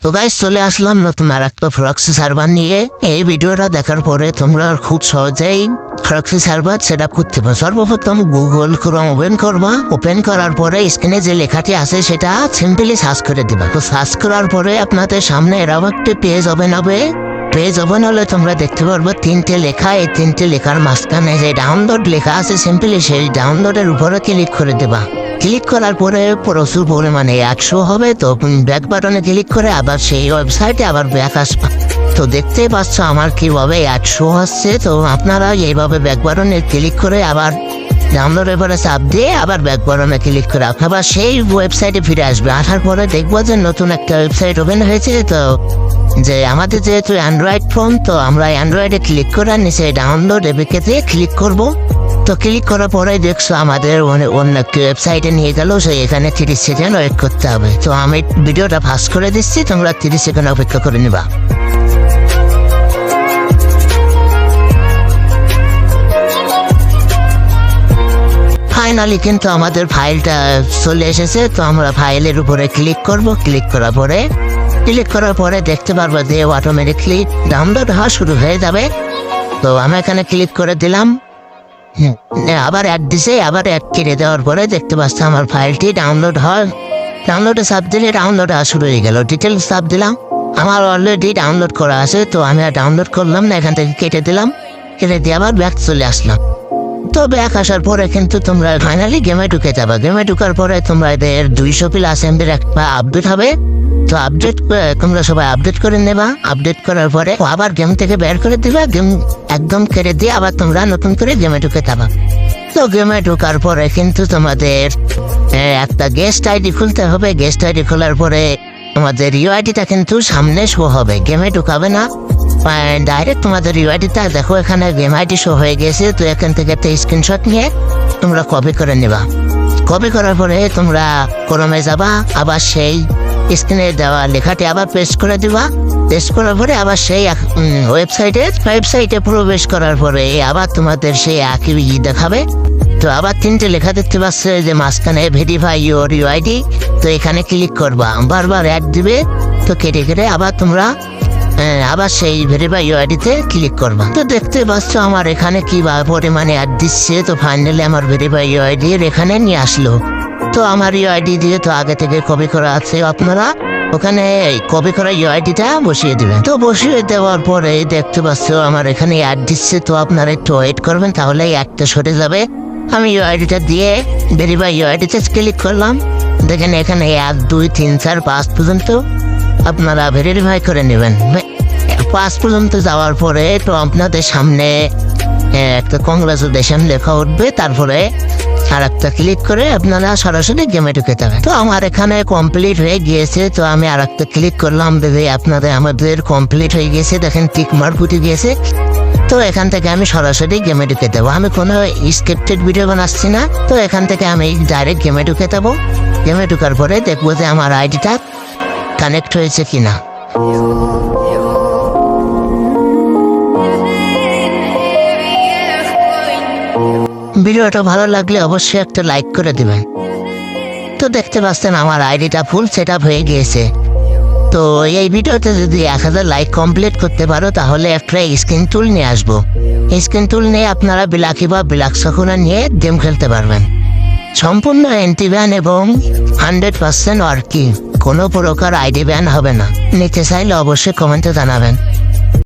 তো গাইস চলে আসলাম নতুন আর একটা প্রক্সি সার্ভার নিয়ে। এই ভিডিওটা দেখার পরে তোমরা খুব সহজেই প্রক্সি সার্ভার সেট আপ করতে পারো। সর্বপ্রথম গুগল ক্রোম ওপেন করবা। ওপেন করার পরে স্ক্রিনে যে লেখাটি আছে সেটা সিম্পলি সার্চ করে দিবা। তো সার্চ করার পরে আপনাদের সামনে এরকম একটা পেজ ওপেন হবে। পেজ ওপেন হলে তোমরা দেখতে পারবো তিনটে লেখা। এই তিনটে লেখার মাঝখানে যে ডাউনলোড লেখা আছে সিম্পলি সেই ডাউনলোডের উপরে ক্লিক করে দেবা। ক্লিক করার পরে প্রচুর পরিমাণে 100 হবে। তো ব্যাক বাটনে ক্লিক করে আবার সেই ওয়েবসাইটে আবার ব্যাক আসবে। তো দেখতেই পাচ্ছ আমার কিভাবে 100 হচ্ছে। তো আপনারা এইভাবে ব্যাক বাটনে ক্লিক করে আবার ডাউনলোডের পরে চাপ দিয়ে আবার ব্যাক বাটনে ক্লিক করে আবার সেই ওয়েবসাইটে ফিরে আসবে। আসার পরে দেখবো যে নতুন একটা ওয়েবসাইট ওপেন হয়েছে। তো যে আমাদের যেহেতু অ্যান্ড্রয়েড ফোন, তো আমরা অ্যান্ড্রয়েডে ক্লিক করে নিচে ডাউনলোড এপিকেতে ক্লিক করব। তো ক্লিক করার পরে দেখছো আমাদের অন্য একটা ওয়েবসাইটে নিয়ে গেল। সে এখানে 30 সেকেন্ড ওয়েট করতে হবে। তো আমি ভিডিওটা ফাস্ট করে দিচ্ছি, তোমরা 30 সেকেন্ড অপেক্ষা করে নিবা। ফাইনালি কিন্তু আমাদের ফাইলটা চলে এসেছে। তো আমরা ফাইলের উপরে ক্লিক করব। ক্লিক করার পরে দেখতে পারবো যে অটোমেটিকলি ডাউনলোড হওয়া শুরু হয়ে যাবে। তো আমি এখানে ক্লিক করে দিলাম। আবার অ্যাড দিছে, আবার অ্যাড কেটে দেওয়ার পরে দেখতে পাচ্ছি আমার ফাইলটি ডাউনলোড হয়। ডাউনলোডে চাপ দিলে ডাউনলোড হওয়া শুরু হয়ে গেল। ডিটেলস চাপ দিলাম, আমার অলরেডি ডাউনলোড করা আছে। তো আমি আর ডাউনলোড করলাম না, এখান থেকে কেটে দিলাম। কেটে দিয়ে আবার ব্যাক চলে আসলাম। তো ব্যাক আসার পরে কিন্তু তোমরা ফাইনালি গেমে ঢুকে যাবে। গেমে ঢুকার পরে তোমরা এদের 200+ MB একটা আপডেট হবে। তো আপডেট তোমরা সবাই আপডেট করে নেবা। আপডেট করার পরে আবার গেম থেকে বের করে দিবা। গেম একদম কেটে দিয়ে আবার তোমরা নতুন করে গেমে ঢুকে যাবা। তো গেমে ঢোকার পরে কিন্তু তোমাদের একটা গেস্ট আইডি খুলতে হবে। গেস্ট আইডি খোলার পরে তোমাদের ইউআইডিটা কিন্তু সামনে শো হবে, গেমে ঢুকাবে না। ডাইরেক্ট তোমাদের ইউআইডিটা দেখো এখানে গেম আইডি শো হয়ে গেছে। তো এখান থেকে একটা স্ক্রিনশট নিয়ে তোমরা কপি করে নেবা। কপি করার পরে তোমরা ক্রোমে যাবা, আবার সেই স্ক্রিনে দেওয়া লেখাটি আবার পেস্ট করে দিবা। পেস্ট করার পরে আবার সেই ওয়েবসাইটে প্রবেশ করার পরে আবার তোমাদের সেই একই দেখাবে। তো আবার 3টে লেখা দেখতে পাচ্ছে যে মাঝখানে ভেরিফাই ইউর ইউআইডি। তো এখানে ক্লিক করবা, বারবার অ্যাড দিবে। তো কেটে আবার তোমরা আবার সেই ভেরিফাই ইউআইডিতে ক্লিক করবা। তো দেখতে পাচ্ছ আমার এখানে কি পরিমাণে অ্যাড দিচ্ছে। তো ফাইনালি আমার ভেরিফাই ইউআইডি এখানে নিয়ে আসলো। তো আমার ইউআইডি দিয়ে তো আগে থেকে কপি করা আছে, আপনারা ওখানে কপি করা ইউআইডিটা বসিয়ে দিবেন। তো বসিয়ে দেওয়ার পরে দেখতে পাচ্ছ আমার এখানে অ্যাড দিচ্ছে। তো আপনারা একটু ওয়েট করবেন, তাহলে অ্যাডটা সরে যাবে। আমি ইউআইডিটা দিয়ে ভেরিফাই ইউআইডিতে ক্লিক করলাম। দেখেন এখানে 1 2 3 4 5 পর্যন্ত আপনারা ভেরিফাই করে নেবেন। 5 পর্যন্ত যাওয়ার পরে তো আপনাদের সামনে একটা কংগ্রাচুলেশন লেখা উঠবে। তারপরে আর একটা ক্লিক করে আপনারা সরাসরি গেমে ঢুকে যাবেন। তো আমার এখানে কমপ্লিট হয়ে গিয়েছে। তো আমি আর একটা ক্লিক করলাম, দেখে আমাদের কমপ্লিট হয়ে গেছে। দেখেন টিক মার্ক উঠে গিয়েছে। তো এখান থেকে আমি সরাসরি গেমে ঢুকে দেবো। আমি কোনো স্ক্রিপ্টেড ভিডিও বানাচ্ছি না। তো এখান থেকে আমি ডাইরেক্ট গেমে ঢুকে দেবো। গেমে ঢুকার পরে দেখবো যে আমার আইডিটা কানেক্ট হয়েছে কিনা। ভিডিওটা ভালো লাগলে অবশ্যই একটা লাইক করে দিবেন। তো দেখতে পাচ্ছেন আমার আইডিটা ফুল সেট আপ হয়ে গিয়েছে। তো এই ভিডিওতে যদি 1000 লাইক কমপ্লিট করতে পারো তাহলে একটা স্ক্রিন টুল নিয়ে আসবো। স্ক্রিন টুল নিয়ে আপনারা বিলাকি বা বিলাক সকুনা নিয়ে গেম খেলতে পারবেন। সম্পূর্ণ অ্যান্টি ব্যান এবং 100% ওয়ার্কিং, কোনো প্রকার আইডি ব্যান হবে না। নিতে চাইলে অবশ্যই কমেন্টে জানাবেন।